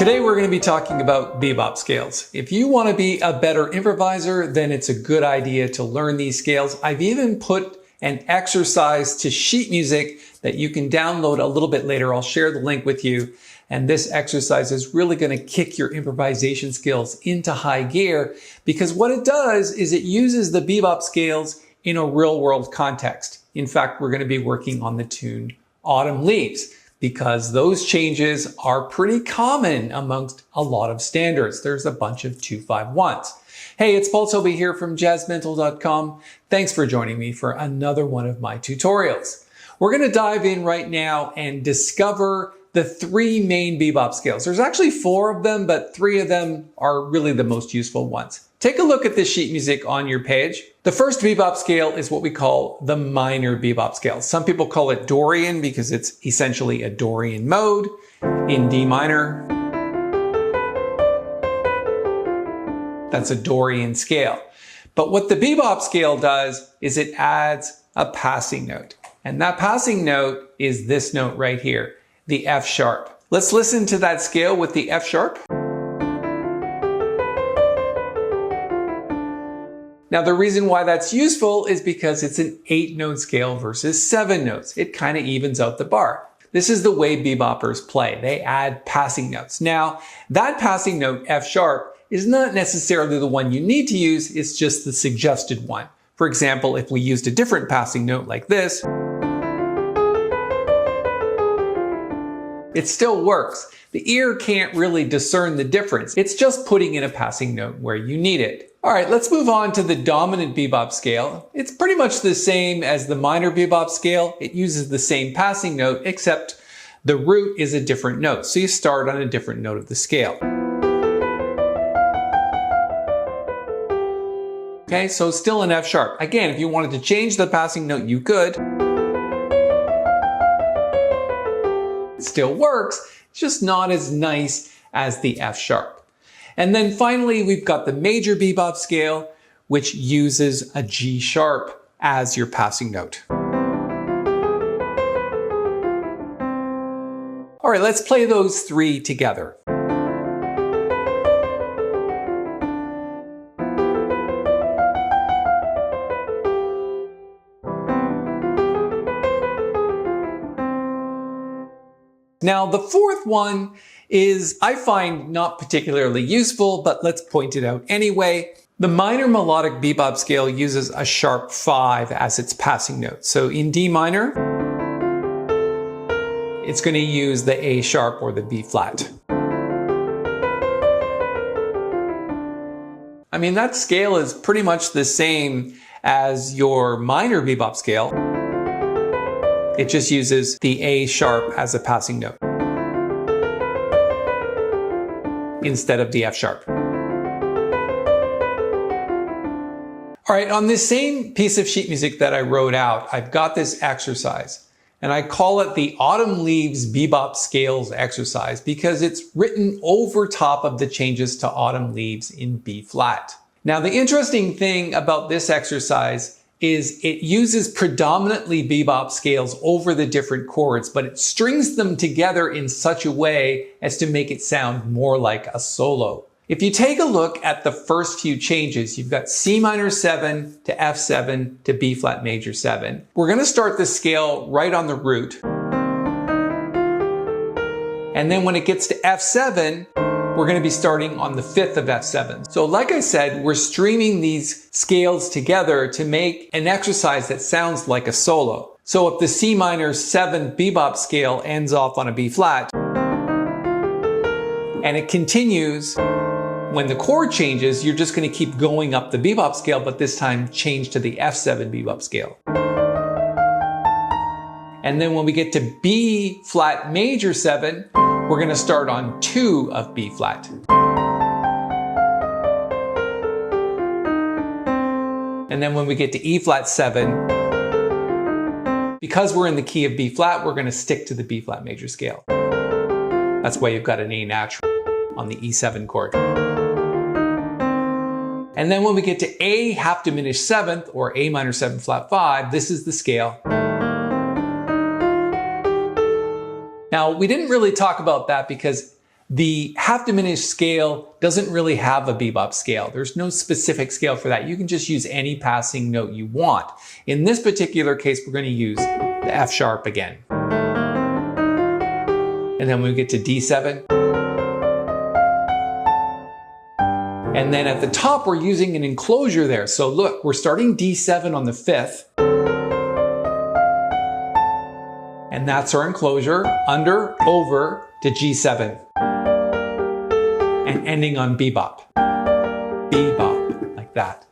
Today we're going to be talking about bebop scales. If you want to be a better improviser, then it's a good idea to learn these scales. I've even put an exercise to sheet music that you can download a little bit later. I'll share the link with you. And this exercise is really going to kick your improvisation skills into high gear because what it does is it uses the bebop scales in a real world context. In fact, we're going to be working on the tune Autumn Leaves, because those changes are pretty common amongst a lot of standards. There's a bunch of 2-5-1s. Hey, it's Paul TOBEY here from Jazzmentl.com. Thanks for joining me for another one of my tutorials. We're going to dive in right now and discover the three main bebop scales. There's actually 4 of them, but 3 of them are really the most useful ones. Take a look at the sheet music on your page. The first bebop scale is what we call the minor bebop scale. Some people call it Dorian because it's essentially a Dorian mode in D minor. That's a Dorian scale. But what the bebop scale does is it adds a passing note. And that passing note is this note right here, the F sharp. Let's listen to that scale with the F sharp. Now, the reason why that's useful is because it's an 8-note scale versus 7 notes. It kind of evens out the bar. This is the way beboppers play. They add passing notes. Now, that passing note, F sharp, is not necessarily the one you need to use. It's just the suggested one. For example, if we used a different passing note like this, it still works. The ear can't really discern the difference. It's just putting in a passing note where you need it. All right, let's move on to the dominant bebop scale. It's pretty much the same as the minor bebop scale. It uses the same passing note, except the root is a different note. So you start on a different note of the scale. Okay, so still an F sharp. Again, if you wanted to change the passing note, you could. It still works, it's just not as nice as the F sharp. And then finally, we've got the major bebop scale, which uses a G sharp as your passing note. All right, let's play those 3 together. Now, the 4th one is, I find, not particularly useful, but let's point it out anyway. The minor melodic bebop scale uses a sharp 5 as its passing note. So in D minor, it's going to use the A sharp or the B flat. I mean, that scale is pretty much the same as your minor bebop scale. It just uses the A sharp as a passing note instead of the F sharp. All right, on this same piece of sheet music that I wrote out, I've got this exercise, and I call it the Autumn Leaves Bebop Scales exercise because it's written over top of the changes to Autumn Leaves in B flat. Now, the interesting thing about this exercise is it uses predominantly bebop scales over the different chords, but it strings them together in such a way as to make it sound more like a solo. If you take a look at the first few changes, you've got C minor 7 to F7 to B flat major 7. We're going to start the scale right on the root. And then when it gets to F7, we're going to be starting on the 5th of F7. So like I said, we're streaming these scales together to make an exercise that sounds like a solo. So if the C minor 7 bebop scale ends off on a B flat, and it continues, when the chord changes, you're just going to keep going up the bebop scale, but this time change to the F7 bebop scale. And then when we get to B flat major 7, we're going to start on 2 of B flat. And then when we get to E flat 7, because we're in the key of B flat, we're going to stick to the B flat major scale. That's why you've got an A natural on the E7 chord. And then when we get to A half diminished 7th or A minor 7 flat 5, this is the scale. Now, we didn't really talk about that because The half diminished scale doesn't really have a bebop scale. There's no specific scale for that. You can just use any passing note you want. In this particular case, we're going to use the F sharp again. And then we get to D7. And then at the top, we're using an enclosure there. So look, we're starting D7 on the 5th. And that's our enclosure, under, over to G7. And ending on bebop. Bebop, like that.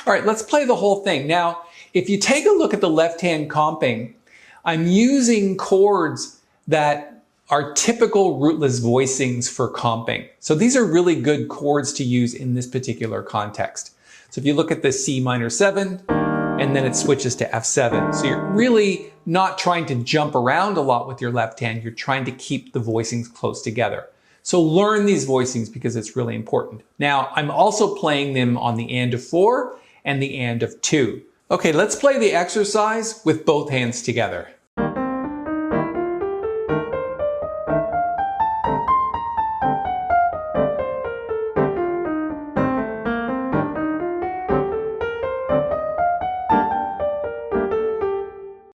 All right, let's play the whole thing. Now, if you take a look at the left-hand comping, I'm using chords that are typical rootless voicings for comping. So these are really good chords to use in this particular context. So if you look at the C minor 7, and then it switches to F7. So you're really not trying to jump around a lot with your left hand, you're trying to keep the voicings close together. So learn these voicings because it's really important. Now, I'm also playing them on the and of 4 and the and of 2. Okay, let's play the exercise with both hands together.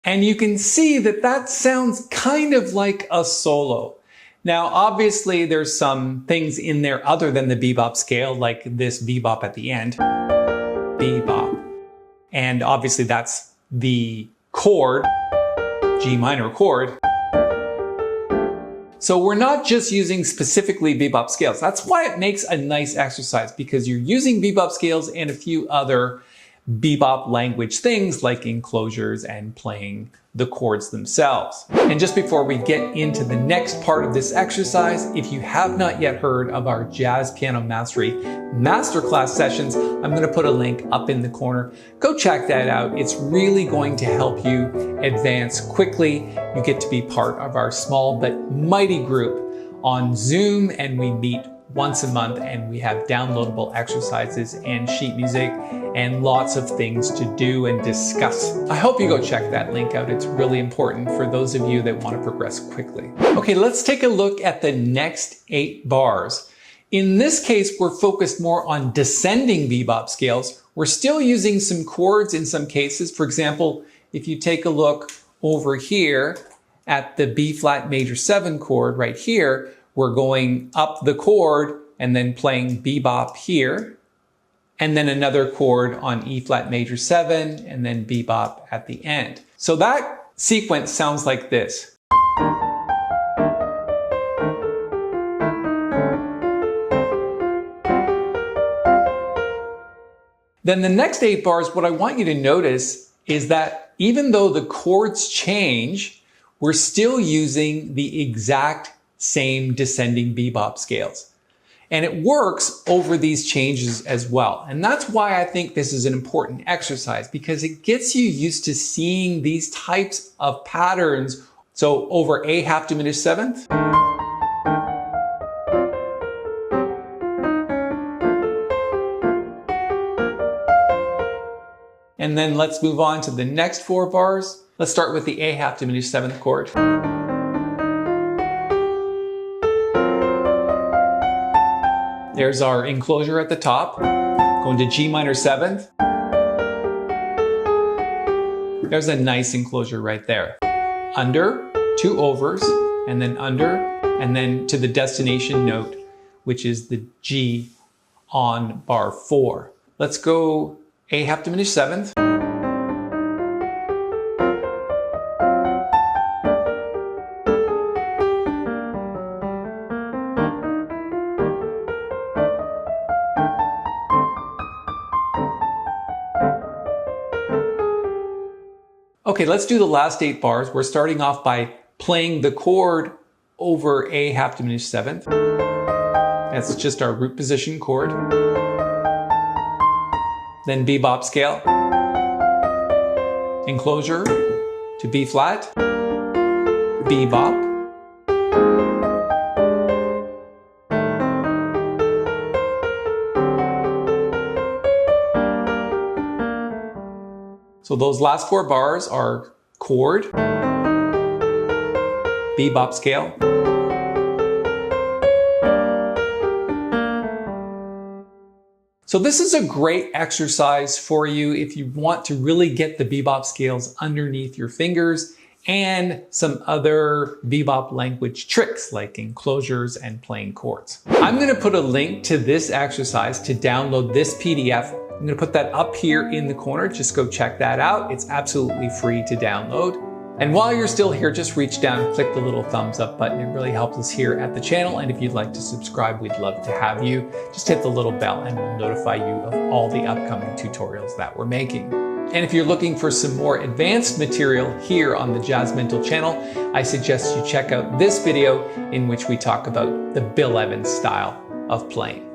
And you can see that that sounds kind of like a solo. Now, obviously, there's some things in there other than the bebop scale, like this bebop at the end. Bebop. And obviously, that's the chord, G minor chord. So we're not just using specifically bebop scales. That's why it makes a nice exercise, because you're using bebop scales and a few other bebop language things like enclosures and playing the chords themselves. And just before we get into the next part of this exercise, if you have not yet heard of our jazz piano mastery masterclass sessions, I'm going to put a link up in the corner. Go check that out. It's really going to help you advance quickly. You get to be part of our small but mighty group on Zoom, and we meet once a month, and we have downloadable exercises and sheet music and lots of things to do and discuss. I hope you go check that link out. It's really important for those of you that want to progress quickly. Okay, let's take a look at the next 8 bars. In this case, we're focused more on descending bebop scales. We're still using some chords in some cases. For example, if you take a look over here at the B flat major 7 chord right here, we're going up the chord and then playing bebop here, and then another chord on E flat major 7, and then bebop at the end. So that sequence sounds like this. Then the next 8 bars, what I want you to notice is that even though the chords change, we're still using the exact same descending bebop scales. And it works over these changes as well. And that's why I think this is an important exercise, because it gets you used to seeing these types of patterns. So over A half diminished 7th. And then let's move on to the next 4 bars. Let's start with the A half diminished 7th chord. There's our enclosure at the top, going to G minor 7th. There's a nice enclosure right there. Under, 2 overs, and then under, and then to the destination note, which is the G on bar 4. Let's go A half diminished 7th. Okay, let's do the last 8 bars. We're starting off by playing the chord over A half diminished 7th. That's just our root position chord. Then bebop scale. Enclosure to B flat. Bebop. So those last 4 bars are chord, bebop scale, So this is a great exercise for you if you want to really get the bebop scales underneath your fingers and some other bebop language tricks like enclosures and playing chords. I'm going to put a link to this exercise to download this PDF. I'm going to put that up here in the corner. Just go check that out. It's absolutely free to download. And while you're still here, just reach down and click the little thumbs up button. It really helps us here at the channel. And if you'd like to subscribe, we'd love to have you. Just hit the little bell and we'll notify you of all the upcoming tutorials that we're making. And if you're looking for some more advanced material here on the Jazzmentl channel, I suggest you check out this video in which we talk about the Bill Evans style of playing.